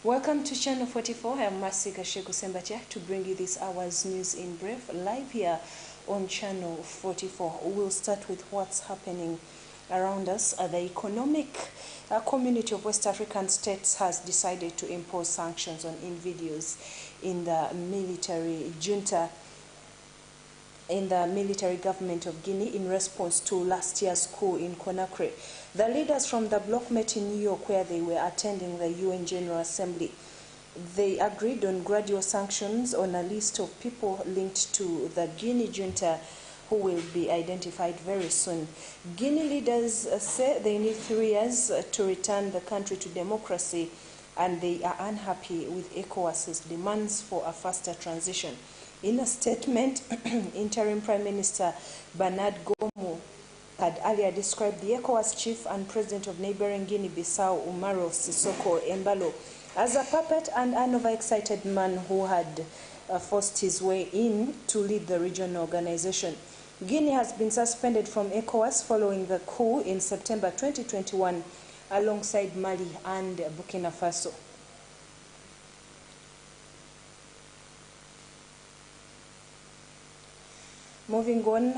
Welcome to Channel 44. I'm Masika Shekusembatia to bring you this hour's news in brief, live here on Channel 44. We'll start with what's happening around us. The economic community of West African states has decided to impose sanctions on individuals in the military junta in the military government of Guinea in response to last year's coup in Conakry. The leaders from the bloc met in New York, where they were attending the UN General Assembly. They agreed on gradual sanctions on a list of people linked to the Guinea junta who will be identified very soon. Guinea leaders say they need 3 years to return the country to democracy, and they are unhappy with ECOWAS's demands for a faster transition. In a statement, Interim Prime Minister Bernard Gomu had earlier described the ECOWAS chief and president of neighboring Guinea-Bissau, Umaro Sissoko Embalo, as a puppet and an overexcited man who had forced his way in to lead the regional organization. Guinea has been suspended from ECOWAS following the coup in September 2021, alongside Mali and Burkina Faso. Moving on,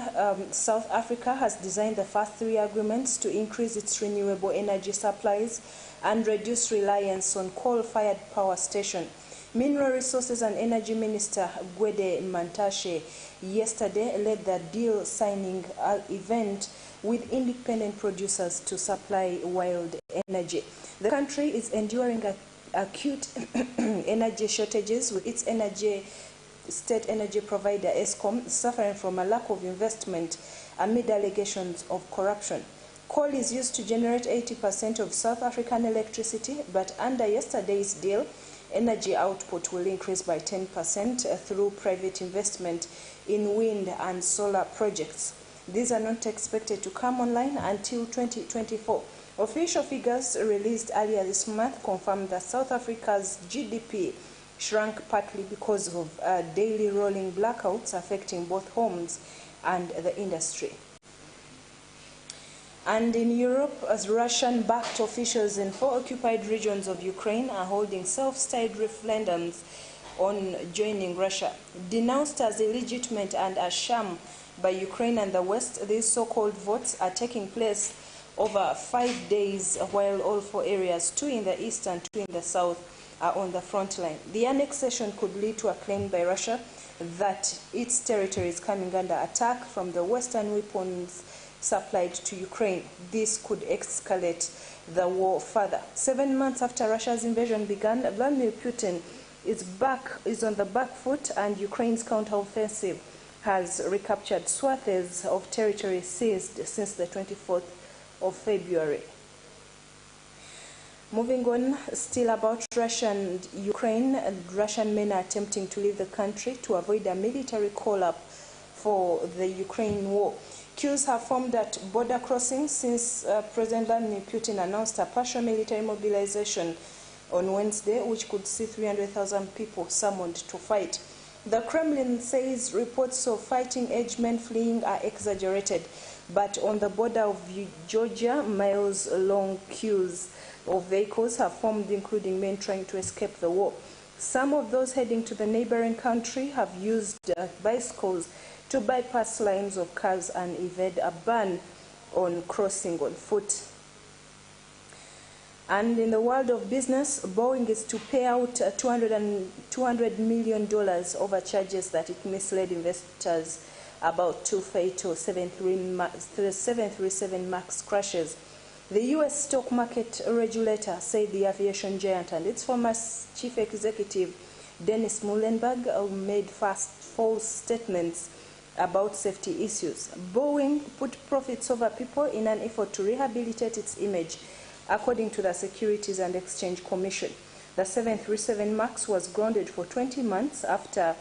South Africa has designed the first 3 agreements to increase its renewable energy supplies and reduce reliance on coal-fired power stations. Mineral Resources and Energy Minister Gwede Mantashe yesterday led the deal-signing event with independent producers to supply wild energy. The country is enduring acute energy shortages, with its state energy provider Eskom suffering from a lack of investment amid allegations of corruption. Coal is used to generate 80% of South African electricity, but under yesterday's deal, energy output will increase by 10% through private investment in wind and solar projects. These are not expected to come online until 2024. Official figures released earlier this month confirmed that South Africa's GDP shrank partly because of daily rolling blackouts affecting both homes and the industry. And in Europe, as Russian-backed officials in 4 occupied regions of Ukraine are holding self-styled referendums on joining Russia. Denounced as illegitimate and a sham by Ukraine and the West, these so-called votes are taking place over 5 days, while all 4 areas, 2 in the east and 2 in the south, are on the front line. The annexation could lead to a claim by Russia that its territory is coming under attack from the Western weapons supplied to Ukraine. This could escalate the war further. 7 months after Russia's invasion began, Vladimir Putin is on the back foot, and Ukraine's counteroffensive has recaptured swathes of territory seized since the 24th of February. Moving on, still about Russia and Ukraine, Russian men are attempting to leave the country to avoid a military call-up for the Ukraine war. Queues have formed at border crossings since President Vladimir Putin announced a partial military mobilization on Wednesday, which could see 300,000 people summoned to fight. The Kremlin says reports of fighting-age men fleeing are exaggerated, but on the border of Georgia, miles-long queues of vehicles have formed, including men trying to escape the war. Some of those heading to the neighboring country have used bicycles to bypass lines of cars and evade a ban on crossing on foot. And in the world of business, Boeing is to pay out $200 million over charges that it misled investors about 2 fatal 737 MAX crashes. The U.S. stock market regulator said the aviation giant and its former chief executive, Dennis Muilenburg, made false statements about safety issues. Boeing put profits over people in an effort to rehabilitate its image, according to the Securities and Exchange Commission. The 737 MAX was grounded for 20 months after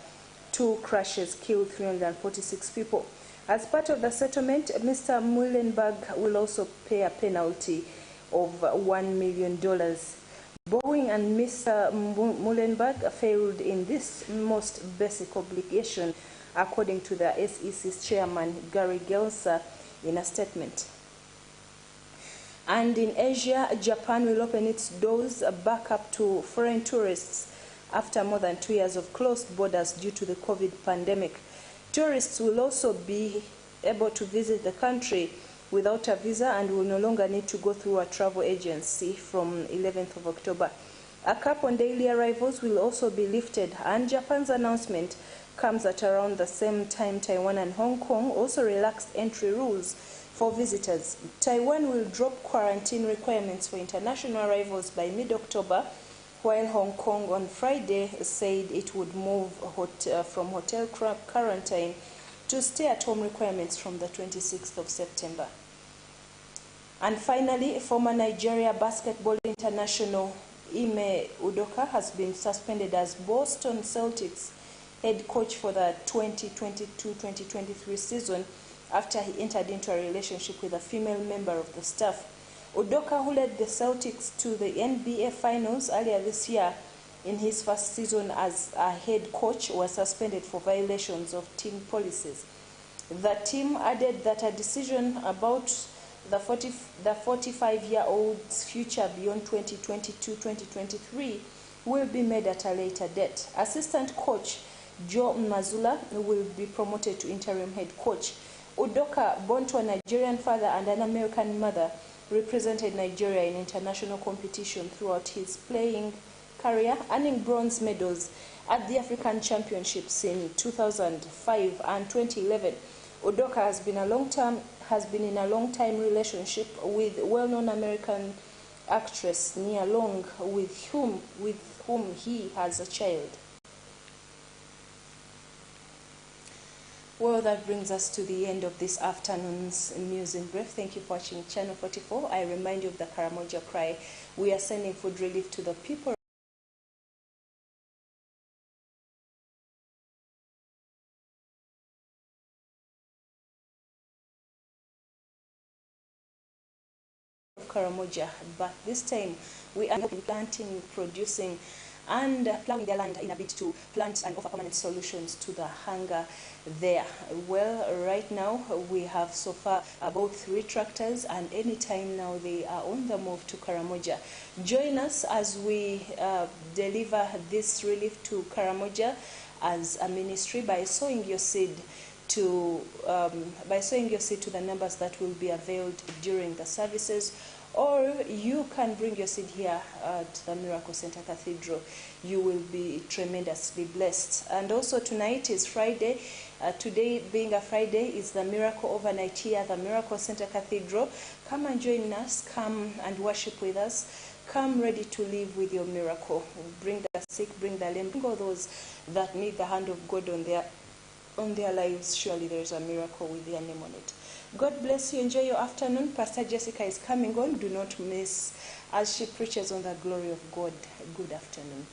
2 crashes killed 346 people. As part of the settlement, Mr. Muilenburg will also pay a penalty of $1 million. Boeing and Mr. Muilenburg failed in this most basic obligation, according to the SEC's chairman, Gary Gelsler, in a statement. And in Asia, Japan will open its doors back up to foreign tourists after more than 2 years of closed borders due to the COVID pandemic. Tourists will also be able to visit the country without a visa and will no longer need to go through a travel agency from 11th of October. A cap on daily arrivals will also be lifted, and Japan's announcement comes at around the same time Taiwan and Hong Kong also relaxed entry rules for visitors. Taiwan will drop quarantine requirements for international arrivals by mid-October, while Hong Kong on Friday said it would move from hotel quarantine to stay-at-home requirements from the 26th of September. And finally, former Nigeria basketball international Ime Udoka has been suspended as Boston Celtics head coach for the 2022-2023 season after he entered into a relationship with a female member of the staff. Udoka, who led the Celtics to the NBA Finals earlier this year in his first season as a head coach, was suspended for violations of team policies. The team added that a decision about the 45-year-old's future beyond 2022-2023 will be made at a later date. Assistant coach Joe Mazzulla will be promoted to interim head coach. Udoka, born to a Nigerian father and an American mother, represented Nigeria in international competition throughout his playing career, earning bronze medals at the African Championships in 2005 and 2011. Udoka has been in a long-time relationship with well-known American actress Nia Long, with whom he has a child. Well, that brings us to the end of this afternoon's news in brief. Thank you for watching Channel 44. I remind you of the Karamoja cry. We are sending food relief to the people of Karamoja, but this time we are planting, producing, and plowing their land in a bid to plant and offer permanent solutions to the hunger there. Well, right now we have so far about 3 tractors, and anytime now they are on the move to Karamoja. Join us as we deliver this relief to Karamoja as a ministry by sowing your seed to the numbers that will be availed during the services, or you can bring your seed here at the Miracle Center Cathedral. You will be tremendously blessed. And also tonight is Friday. Today being a Friday is the Miracle Overnight here at the Miracle Center Cathedral. Come and join us. Come and worship with us. Come ready to live with your miracle. Bring the sick, bring the lame, bring all those that need the hand of God on their lives. Surely there is a miracle with their name on it. God bless you. Enjoy your afternoon. Pastor Jessica is coming on. Do not miss as she preaches on the glory of God. Good afternoon.